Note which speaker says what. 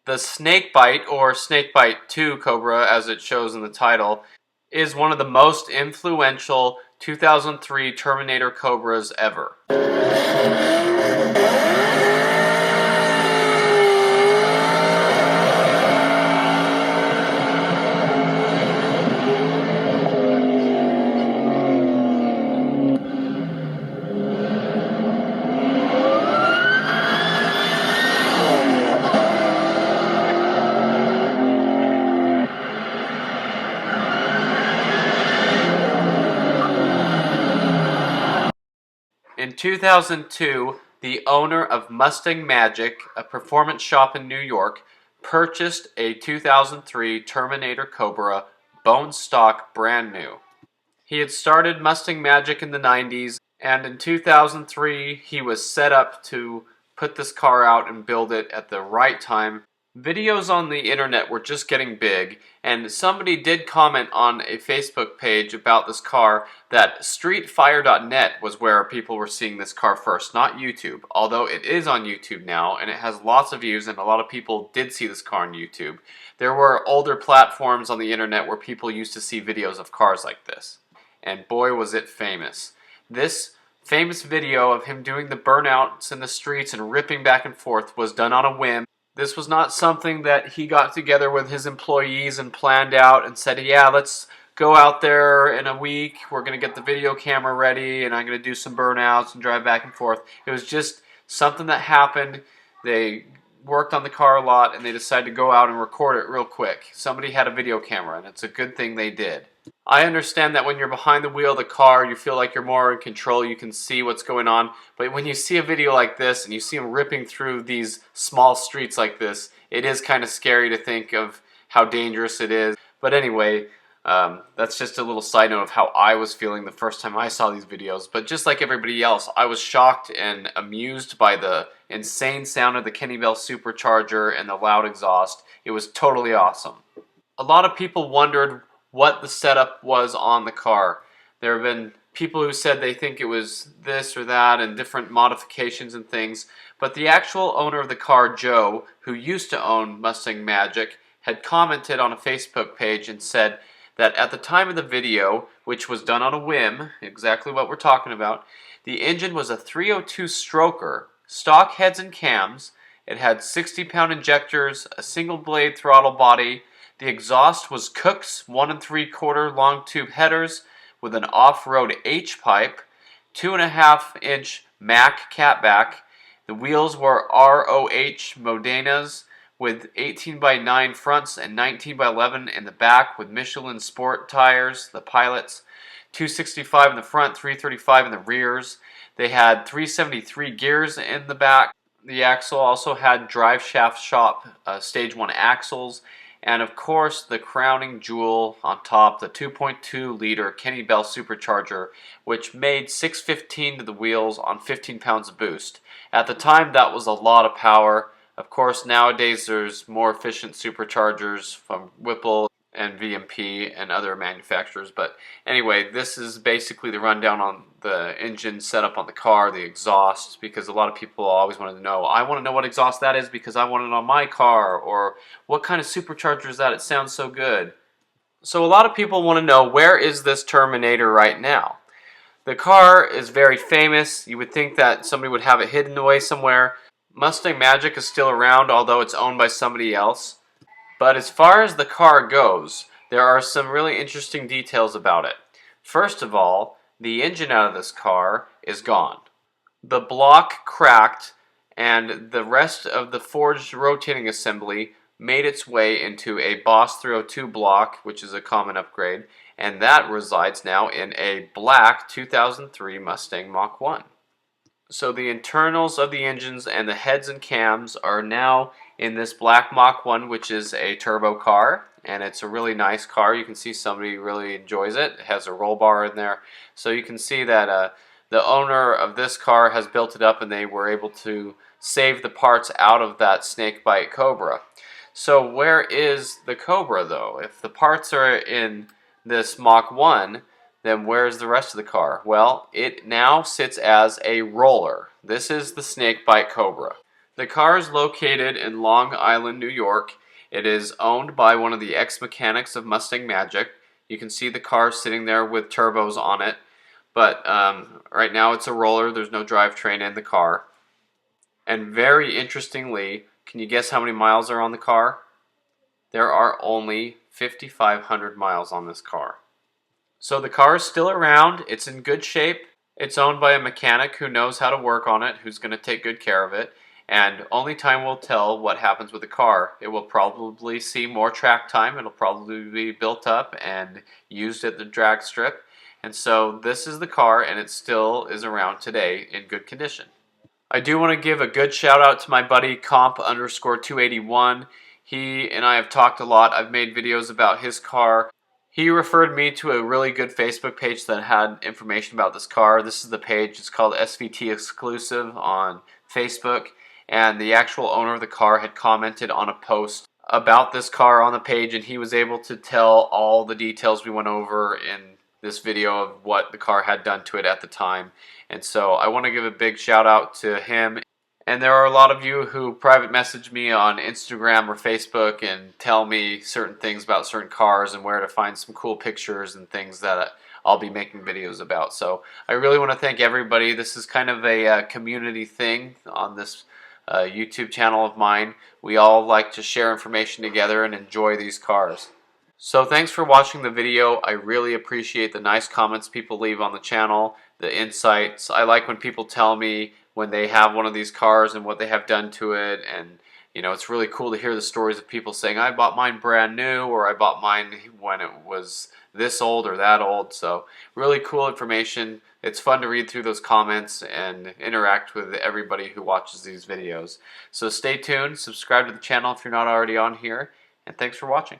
Speaker 1: The Snakebite, or Snakebite 2 Cobra as it shows in the title, is one of the most influential 2003 Terminator Cobras ever. In 2002, the owner of Mustang Magic, a performance shop in New York, purchased a 2003 Terminator Cobra bone stock brand new. He had started Mustang Magic in the 90s, and in 2003 he was set up to put this car out and build it at the right time. Videos on the internet were just getting big, and somebody did comment on a Facebook page about this car that streetfire.net was where people were seeing this car first, not YouTube, although it is on YouTube now and it has lots of views and a lot of people did see this car on YouTube. There were older platforms on the internet where people used to see videos of cars like this, and boy was it famous. This famous video of him doing the burnouts in the streets and ripping back and forth was done on a whim. This was not something that he got together with his employees and planned out and said, yeah, let's go out there in a week, we're going to get the video camera ready and I'm going to do some burnouts and drive back and forth. It was just something that happened. They worked on the car a lot and they decided to go out and record it real quick. Somebody had a video camera and it's a good thing they did. I understand that when you're behind the wheel of the car, you feel like you're more in control, you can see what's going on, but when you see a video like this and you see him ripping through these small streets like this, it is kind of scary to think of how dangerous it is. But anyway, that's just a little side note of how I was feeling the first time I saw these videos. But just like everybody else, I was shocked and amused by the insane sound of the Kenny Bell supercharger and the loud exhaust. It was totally awesome. A lot of people wondered what the setup was on the car. There have been people who said they think it was this or that and different modifications and things, but the actual owner of the car, Joe, who used to own Mustang Magic, had commented on a Facebook page and said that at the time of the video, which was done on a whim, exactly what we're talking about, the engine was a 302 stroker, stock heads and cams, it had 60-pound injectors, a single blade throttle body. The exhaust was Cook's 1 3/4 long tube headers with an off-road H-pipe, 2.5-inch Mack catback. The wheels were ROH Modenas with 18x9 fronts and 19x11 in the back with Michelin Sport tires, the Pilots, 265 in the front, 335 in the rears. They had 373 gears in the back. The axle also had drive shaft shop stage 1 axles. And of course, the crowning jewel on top, the 2.2 liter Kenny Bell supercharger, which made 615 to the wheels on 15 pounds of boost. At the time, that was a lot of power. Of course, nowadays there's more efficient superchargers from Whipple and VMP and other manufacturers. But anyway, this is basically the rundown on the engine setup on the car, the exhaust, because a lot of people always wanted to know, I want to know what exhaust that is because I want it on my car, or what kind of supercharger is that? It sounds so good. So a lot of people want to know, where is this Terminator right now? The car is very famous. You would think that somebody would have it hidden away somewhere. Mustang Magic is still around, although it's owned by somebody else. But as far as the car goes, there are some really interesting details about it. First of all, the engine out of this car is gone. The block cracked and the rest of the forged rotating assembly made its way into a Boss 302 block, which is a common upgrade, and that resides now in a black 2003 Mustang Mach 1. So the internals of the engines and the heads and cams are now in this black Mach 1, which is a turbo car, and it's a really nice car. You can see somebody really enjoys it. It has a roll bar in there, so you can see that the owner of this car has built it up and they were able to save the parts out of that Snakebite Cobra. So where is the Cobra though? If the parts are in this Mach 1, then where's the rest of the car? Well, it now sits as a roller. This is the Snakebite Cobra. The car is located in Long Island, New York. It is owned by one of the ex-mechanics of Mustang Magic. You can see the car sitting there with turbos on it, but right now it's a roller. There's no drivetrain in the car. And very interestingly, can you guess how many miles are on the car? There are only 5,500 miles on this car. So the car is still around. It's in good shape. It's owned by a mechanic who knows how to work on it, who's going to take good care of it. And only time will tell what happens with the car. It will probably see more track time. It'll probably be built up and used at the drag strip. And so this is the car, and it still is around today in good condition. I do want to give a good shout out to my buddy comp_281. He and I have talked a lot. I've made videos about his car. He referred me to a really good Facebook page that had information about this car. This is the page. It's called SVT Exclusive on Facebook. And the actual owner of the car had commented on a post about this car on the page, and he was able to tell all the details we went over in this video of what the car had done to it at the time. And so I want to give a big shout out to him. And there are a lot of you who private message me on Instagram or Facebook and tell me certain things about certain cars and where to find some cool pictures and things that I'll be making videos about. So I really want to thank everybody. This is kind of a community thing on this YouTube channel of mine. We all like to share information together and enjoy these cars. So thanks for watching the video. I really appreciate the nice comments people leave on the channel, the insights. I like when people tell me when they have one of these cars and what they have done to it, and you know, it's really cool to hear the stories of people saying, I bought mine brand new, or I bought mine when it was this old or that old. So really cool information. It's fun to read through those comments and interact with everybody who watches these videos. So stay tuned, subscribe to the channel if you're not already on here, and thanks for watching.